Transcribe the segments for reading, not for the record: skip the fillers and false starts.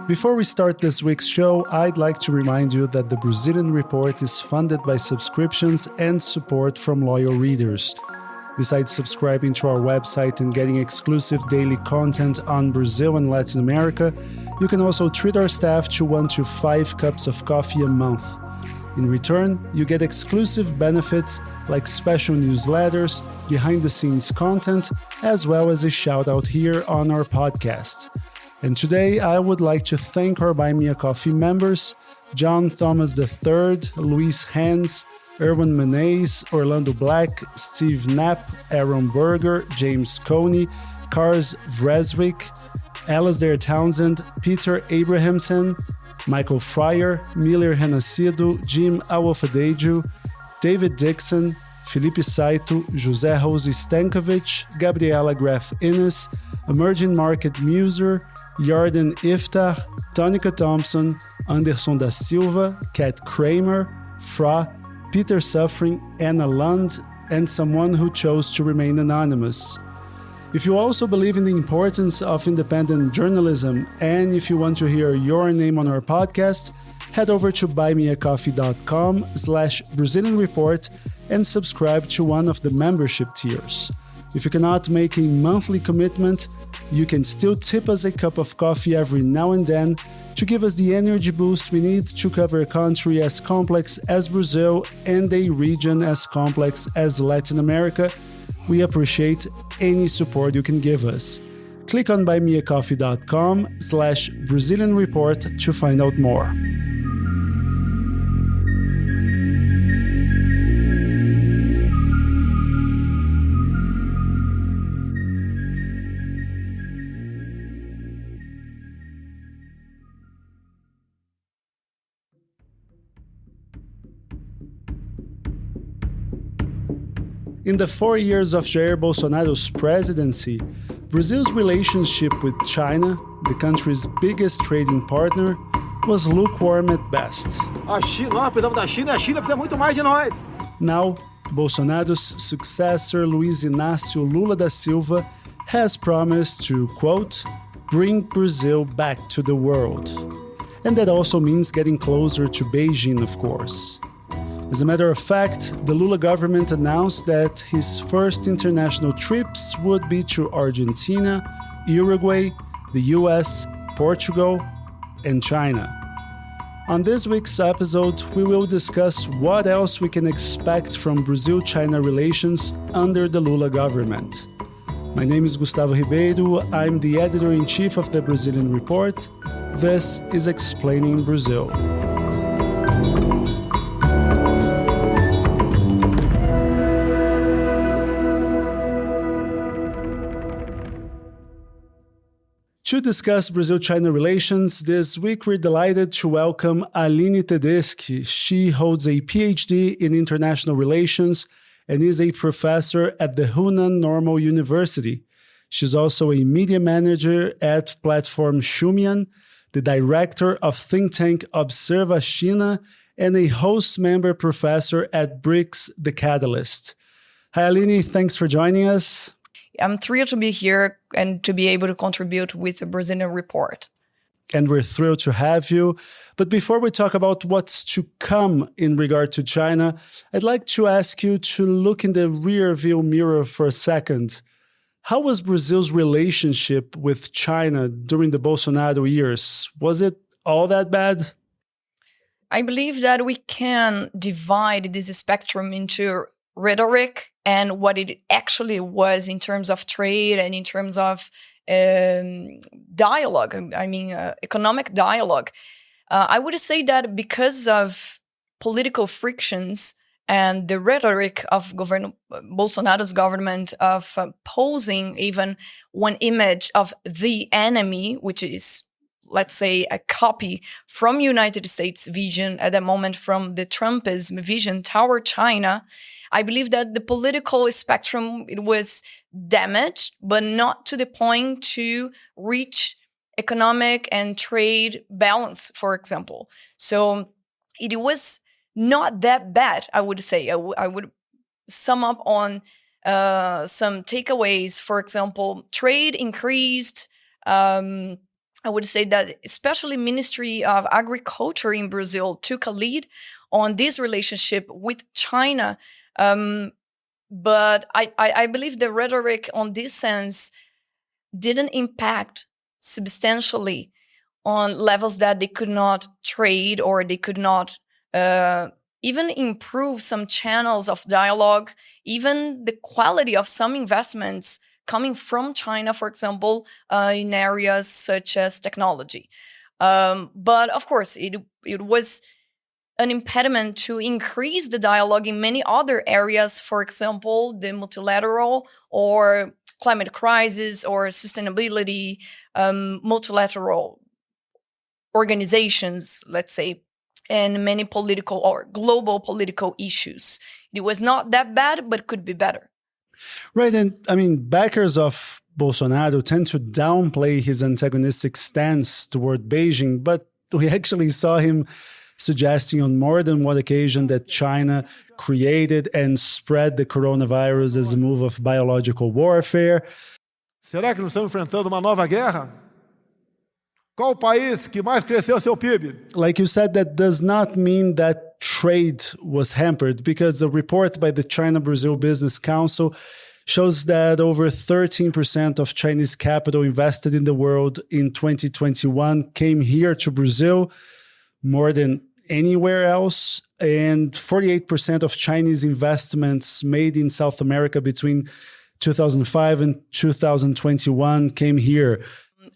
Before we start this week's show, I'd like to remind you that the Brazilian Report is funded by subscriptions and support from loyal readers. Besides subscribing to our website and getting exclusive daily content on Brazil and Latin America, you can also treat our staff to 1 to 5 cups of coffee a month. In return, you get exclusive benefits like special newsletters, behind-the-scenes content, as well as a shout-out here on our podcast. And today, I would like to thank our Buy Me a Coffee members, John Thomas III, Luis Hans, Erwin Menes, Orlando Black, Steve Knapp, Aaron Berger, James Coney, Kars Vresvik, Alasdair Townsend, Peter Abrahamson, Michael Fryer, Miller Renascido, Jim Awolfadejo, David Dixon, Felipe Saito, José Rose Stankovic, Gabriela Graf Innes, Emerging Market Muser, Yarden Iftar, Tonica Thompson, Anderson da Silva, Kat Kramer, Fra, Peter Suffering, Anna Lund, and someone who chose to remain anonymous. If you also believe in the importance of independent journalism, and if you want to hear your name on our podcast, head over to buymeacoffee.com/Brazilian Report and subscribe to one of the membership tiers. If you cannot make a monthly commitment, you can still tip us a cup of coffee every now and then to give us the energy boost we need to cover a country as complex as Brazil and a region as complex as Latin America. We appreciate any support you can give us. Click on buymeacoffee.com/Brazilian Report to find out more. In the 4 years of Jair Bolsonaro's presidency, Brazil's relationship with China, the country's biggest trading partner, was lukewarm at best. Nós precisamos da China e a China precisa muito mais de nós. Now, Bolsonaro's successor Luiz Inácio Lula da Silva has promised to, quote, bring Brazil back to the world. And that also means getting closer to Beijing, of course. As a matter of fact, the Lula government announced that his first international trips would be to Argentina, Uruguay, the US, Portugal, and China. On this week's episode, we will discuss what else we can expect from Brazil-China relations under the Lula government. My name is Gustavo Ribeiro. I'm the editor-in-chief of the Brazilian Report. This is Explaining Brazil. To discuss Brazil-China relations, this week we're delighted to welcome Aline Tedeschi. She holds a PhD in international relations and is a professor at the Hunan Normal University. She's also a media manager at platform Xumian, the director of think tank Observa China, and a host member professor at BRICS The Catalyst. Hi, Aline. Thanks for joining us. I'm thrilled to be here and to be able to contribute with the Brazilian Report. And we're thrilled to have you. But before we talk about what's to come in regard to China, I'd like to ask you to look in the rear-view mirror for a second. How was Brazil's relationship with China during the Bolsonaro years? Was it all that bad? I believe that we can divide this spectrum into rhetoric and what it actually was in terms of trade and in terms of dialogue, economic dialogue. I would say that because of political frictions and the rhetoric of Bolsonaro's government of posing even one image of the enemy, which is, let's say, a copy from United States vision at the moment from the Trumpism vision toward China, I believe that the political spectrum, it was damaged, but not to the point to reach economic and trade balance, for example. So it was not that bad, I would say. I would sum up on some takeaways. For example, trade increased, I would say that especially Ministry of Agriculture in Brazil took a lead on this relationship with China. But I believe the rhetoric on this sense didn't impact substantially on levels that they could not trade, or they could not even improve some channels of dialogue, even the quality of some investments coming from China, for example, in areas such as technology. But of course, it was an impediment to increase the dialogue in many other areas, for example, the multilateral or climate crisis or sustainability, multilateral organizations, let's say, and many political or global political issues. It was not that bad, but could be better. Right. And I mean, backers of Bolsonaro tend to downplay his antagonistic stance toward Beijing, but we actually saw him suggesting on more than one occasion that China created and spread the coronavirus as a move of biological warfare. Será que nós estamos enfrentando uma nova guerra? Qual o país que mais cresceu seu PIB? Like you said, that does not mean that trade was hampered, because a report by the China-Brazil Business Council shows that over 13% of Chinese capital invested in the world in 2021 came here to Brazil, more than anywhere else. And 48% of Chinese investments made in South America between 2005 and 2021 came here.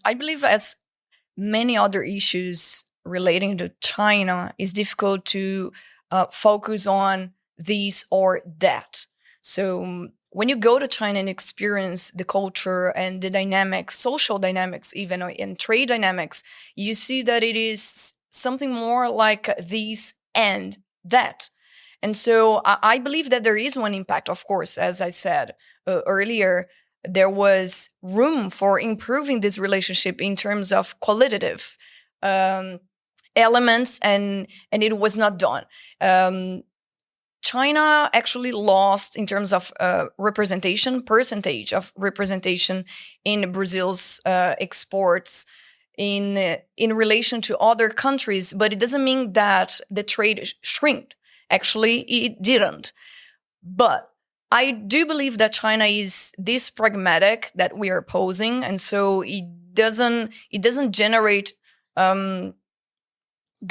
I believe, as many other issues relating to China, it's difficult to focus on this or that. So when you go to China and experience the culture and the dynamics, social dynamics, even and trade dynamics, you see that it is something more like this and that. And so I believe that there is one impact. Of course, as I said earlier, there was room for improving this relationship in terms of qualitative elements, and it was not done. China actually lost in terms of percentage of representation in Brazil's exports in relation to other countries, but it doesn't mean that the trade shrinked. Actually, it didn't. But I do believe that China is this pragmatic that we are posing, and so it doesn't generate the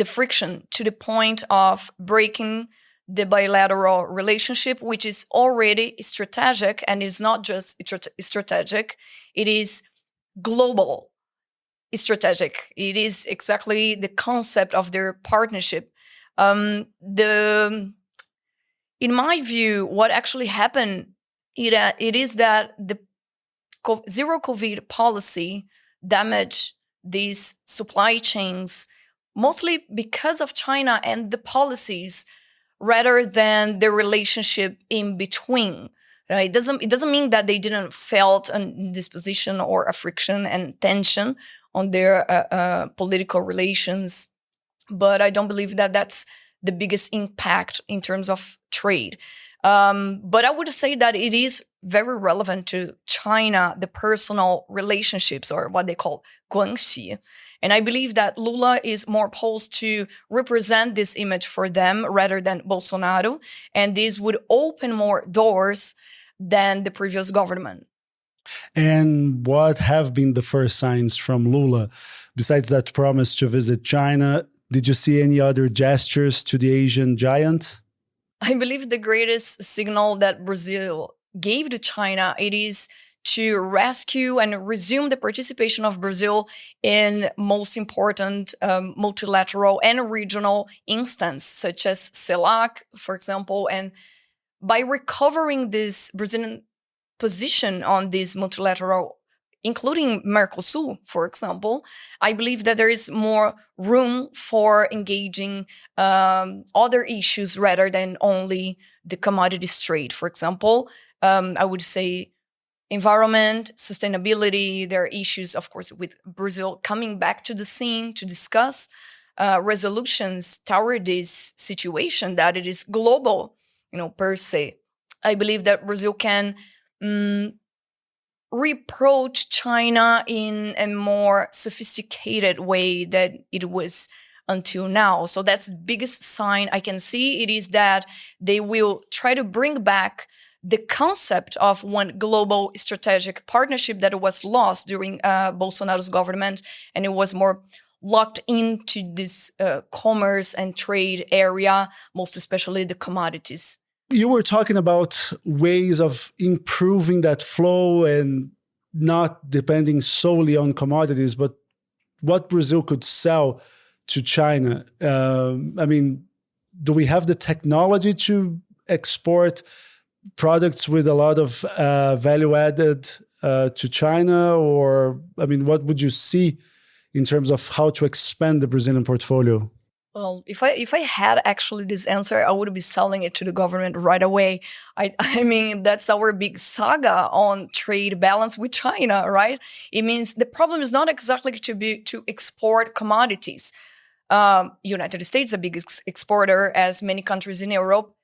friction to the point of breaking the bilateral relationship, which is already strategic, and is not just strategic, it is global strategic. It is exactly the concept of their partnership. In my view, what actually happened, it is that the zero COVID policy damaged these supply chains, mostly because of China and the policies, rather than the relationship in between. It doesn't mean that they didn't felt a disposition or a friction and tension on their political relations, but I don't believe that that's the biggest impact in terms of trade. But I would say that it is very relevant to China, the personal relationships, or what they call 关系. And I believe that Lula is more posed to represent this image for them rather than Bolsonaro. And this would open more doors than the previous government. And what have been the first signs from Lula? Besides that promise to visit China, did you see any other gestures to the Asian giant? I believe the greatest signal that Brazil gave to China, it is to rescue and resume the participation of Brazil in most important multilateral and regional instances, such as CELAC, for example. And by recovering this Brazilian position on this multilateral, including Mercosur, for example, I believe that there is more room for engaging other issues rather than only the commodities trade. For example, I would say environment, sustainability. There are issues, of course, with Brazil coming back to the scene to discuss resolutions toward this situation that it is global, per se. I believe that Brazil can reapproach China in a more sophisticated way than it was until now. So that's the biggest sign I can see. It is that they will try to bring back the concept of one global strategic partnership that was lost during Bolsonaro's government, and it was more locked into this commerce and trade area, most especially the commodities. You were talking about ways of improving that flow and not depending solely on commodities, but what Brazil could sell to China. I mean, do we have the technology to export products with a lot of value added to China? Or, I mean, what would you see in terms of how to expand the Brazilian portfolio? Well, if I had actually this answer, I would be selling it to the government right away. I mean, that's our big saga on trade balance with China, right? It means the problem is not exactly to export commodities. United States is a big exporter, as many countries in Europe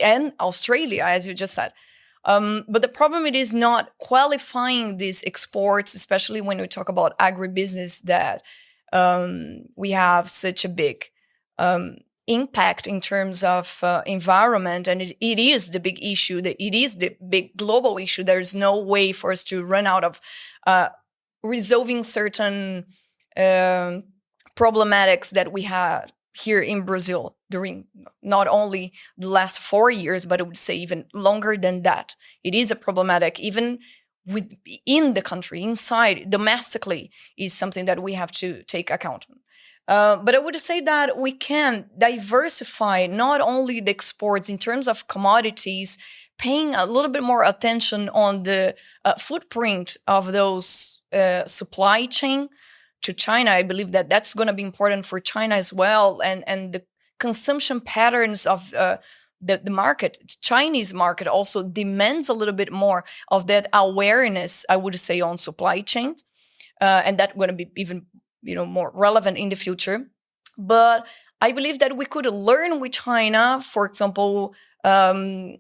and Australia, as you just said. But the problem it is not qualifying these exports, especially when we talk about agribusiness, that we have such a big impact in terms of environment, and it is the big issue. That it is the big global issue. There is no way for us to run out of resolving certain problematics that we had here in Brazil during not only the last 4 years, but I would say even longer than that. It is a problematic, even within the country, inside, domestically, is something that we have to take account. But I would say that we can diversify not only the exports in terms of commodities, paying a little bit more attention on the footprint of those supply chain to China. I believe that that's going to be important for China as well, and the consumption patterns of the market, the Chinese market, also demands a little bit more of that awareness, I would say, on supply chains, and that's going to be even more relevant in the future. But I believe that we could learn with China. For example, I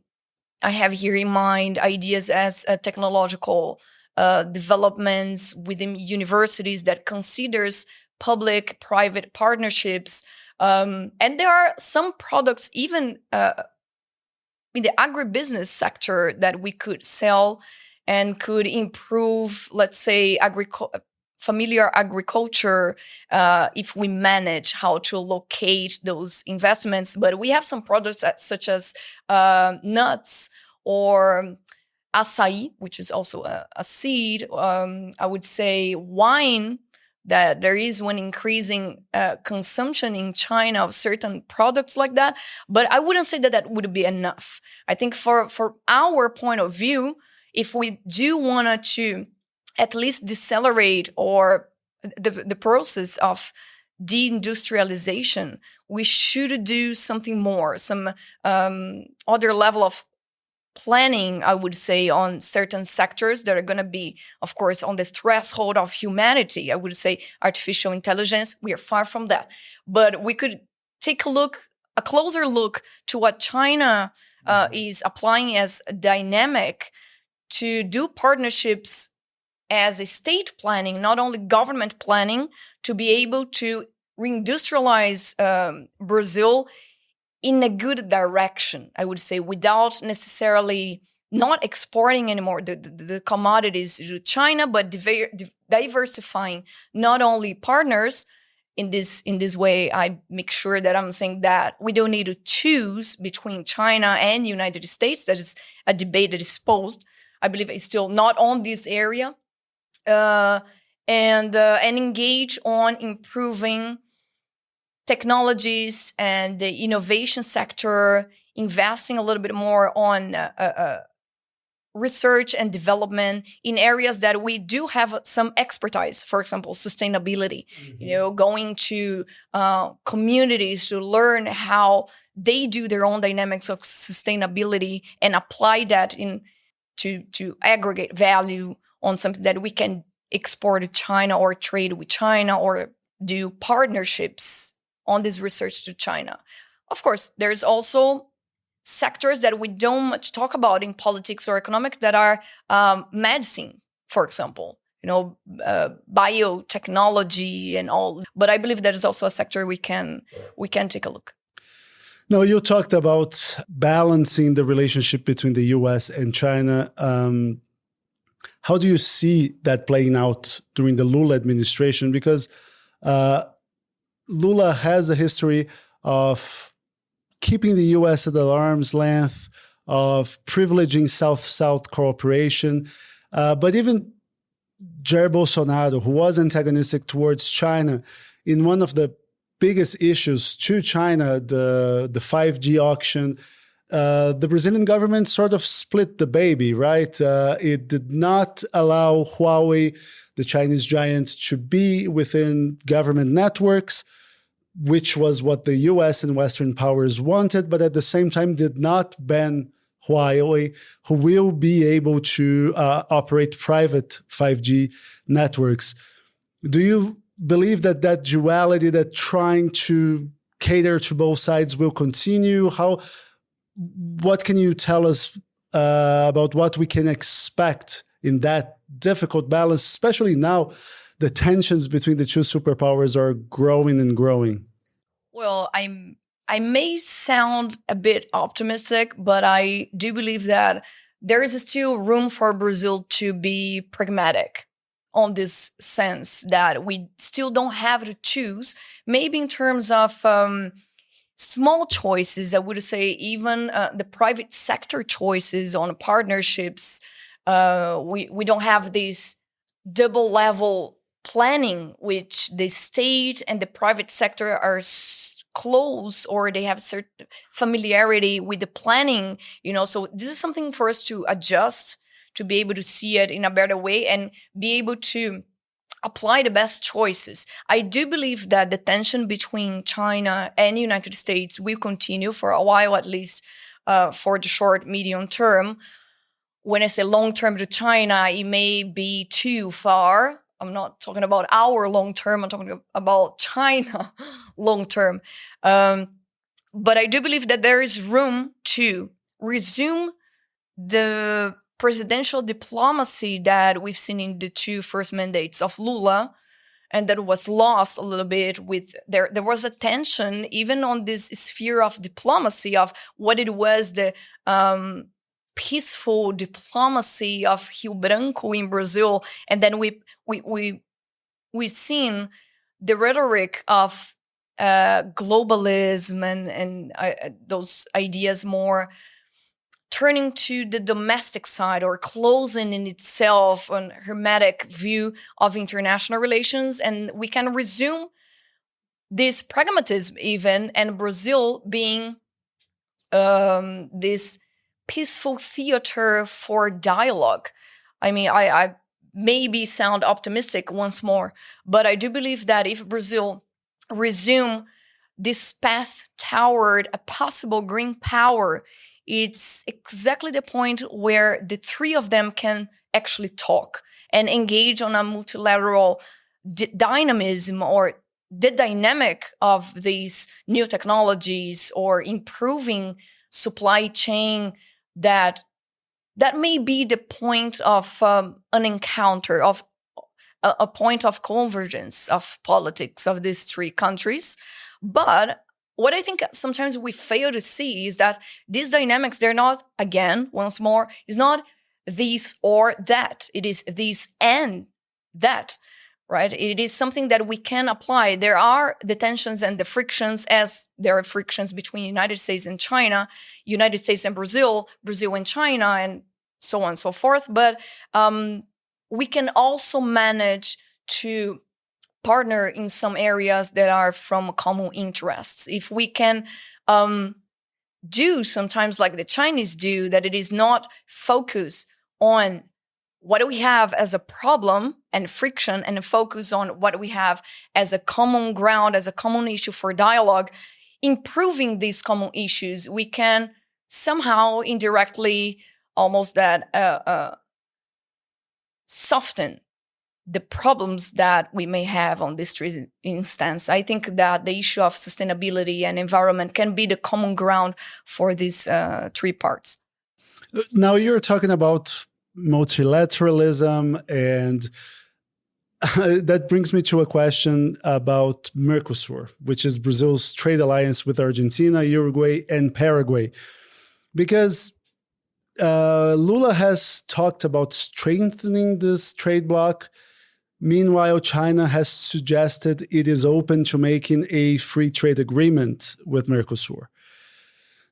have here in mind ideas as technological developments within universities that considers public-private partnerships. And there are some products even in the agribusiness sector that we could sell and could improve, let's say, familiar agriculture if we manage how to locate those investments. But we have some products such as nuts or acai, which is also a seed. I would say wine, that there is one increasing consumption in China of certain products like that. But I wouldn't say that that would be enough. I think for our point of view, if we do want to at least decelerate or the process of deindustrialization, we should do something more, some other level of planning, I would say, on certain sectors that are going to be, of course, on the threshold of humanity. I would say artificial intelligence, we are far from that. But we could take a closer look to what China is applying as a dynamic to do partnerships as a state planning, not only government planning, to be able to reindustrialize Brazil in a good direction, I would say, without necessarily not exporting anymore the commodities to China, but diversifying not only partners. In this way, I make sure that I'm saying that we don't need to choose between China and United States. That is a debate that is posed. I believe it's still not on this area. And engage on improving technologies and the innovation sector, investing a little bit more on research and development in areas that we do have some expertise. For example, sustainability. Going to communities to learn how they do their own dynamics of sustainability and apply that to aggregate value on something that we can export to China or trade with China or do partnerships on this research to China. Of course, there's also sectors that we don't much talk about in politics or economics that are medicine, for example, biotechnology and all. But I believe that is also a sector we can take a look. Now, you talked about balancing the relationship between the US and China. How do you see that playing out during the Lula administration? Because Lula has a history of keeping the US at arm's length, of privileging South-South cooperation. But even Jair Bolsonaro, who was antagonistic towards China, in one of the biggest issues to China, the 5G auction, the Brazilian government sort of split the baby, right? It did not allow Huawei, the Chinese giant, to be within government networks, which was what the US and Western powers wanted, but at the same time did not ban Huawei, who will be able to operate private 5G networks. Do you believe that that duality, that trying to cater to both sides, will continue? What can you tell us about what we can expect in that difficult balance, especially now the tensions between the two superpowers are growing and growing? Well, I may sound a bit optimistic, but I do believe that there is still room for Brazil to be pragmatic on this sense, that we still don't have to choose, maybe in terms of small choices. I would say even the private sector choices on partnerships. We don't have this double level planning, which the state and the private sector are close, or they have certain familiarity with the planning, so this is something for us to adjust, to be able to see it in a better way and be able to apply the best choices. I do believe that the tension between China and the United States will continue for a while, at least for the short, medium term. When I say long term to China, it may be too far. I'm not talking about our long term, I'm talking about China long term. But I do believe that there is room to resume the presidential diplomacy that we've seen in the two first mandates of Lula, and that was lost a little bit with there was a tension even on this sphere of diplomacy of what it was, the peaceful diplomacy of Rio Branco in Brazil, and then we've seen the rhetoric of globalism and those ideas more turning to the domestic side, or closing in itself an hermetic view of international relations, and we can resume this pragmatism even, and Brazil being this peaceful theater for dialogue. I mean, I maybe sound optimistic once more, but I do believe that if Brazil resume this path toward a possible green power, it's exactly the point where the three of them can actually talk and engage on a multilateral dynamism, or the dynamic of these new technologies, or improving supply chain, that may be the point of an encounter, of a point of convergence of politics of these three countries. But what I think sometimes we fail to see is that these dynamics, they're not, again, once more, is not this or that. It is this and that, right? It is something that we can apply. There are the tensions and the frictions, as there are frictions between United States and China, United States and Brazil, Brazil and China, and so on and so forth. But we can also manage to partner in some areas that are from common interests. If we can do sometimes like the Chinese do, that it is not focus on what we have as a problem and friction, and focus on what we have as a common ground, as a common issue for dialogue, improving these common issues, we can somehow indirectly almost that soften the problems that we may have on this instance. I think that the issue of sustainability and environment can be the common ground for these three parts. Now you're talking about multilateralism, and that brings me to a question about Mercosur, which is Brazil's trade alliance with Argentina, Uruguay, and Paraguay. Because Lula has talked about strengthening this trade bloc. Meanwhile, China has suggested it is open to making a free trade agreement with Mercosur.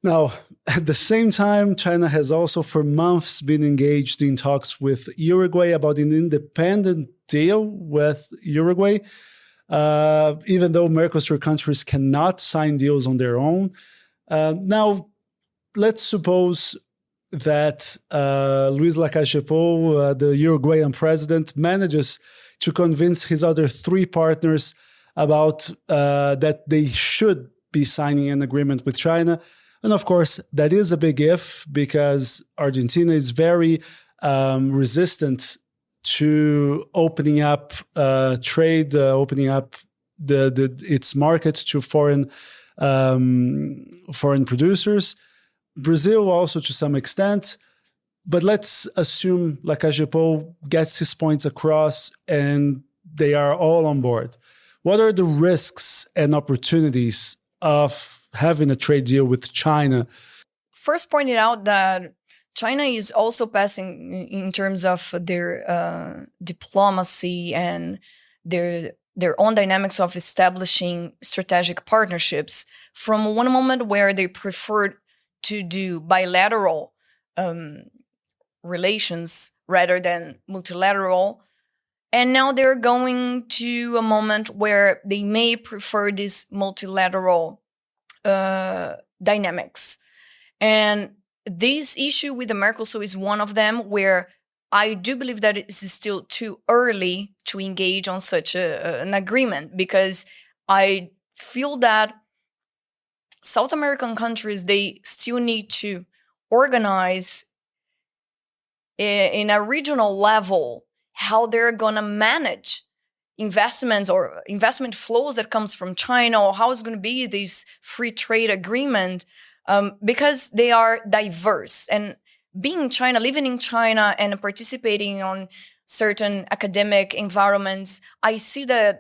Now, at the same time, China has also for months been engaged in talks with Uruguay about an independent deal with Uruguay, even though Mercosur countries cannot sign deals on their own. Now, let's suppose that Luiz Lacalle Pou, the Uruguayan president, manages to convince his other three partners about that they should be signing an agreement with China. And of course, that is a big if, because Argentina is very resistant to opening up trade, opening up its market to foreign producers. Brazil also to some extent. But let's assume Lacalle Pou gets his points across and they are all on board. What are the risks and opportunities of having a trade deal with China? First, pointed out that China is also passing in terms of their diplomacy and their own dynamics of establishing strategic partnerships from one moment where they preferred to do bilateral relations rather than multilateral. And now they're going to a moment where they may prefer this multilateral dynamics. And this issue with the Mercosur is one of them, where I do believe that it is still too early to engage on such an agreement, because I feel that South American countries, they still need to organize in a regional level how they're going to manage investments or investment flows that comes from China, or how it's going to be this free trade agreement, because they are diverse. And being in China, living in China and participating on certain academic environments, I see that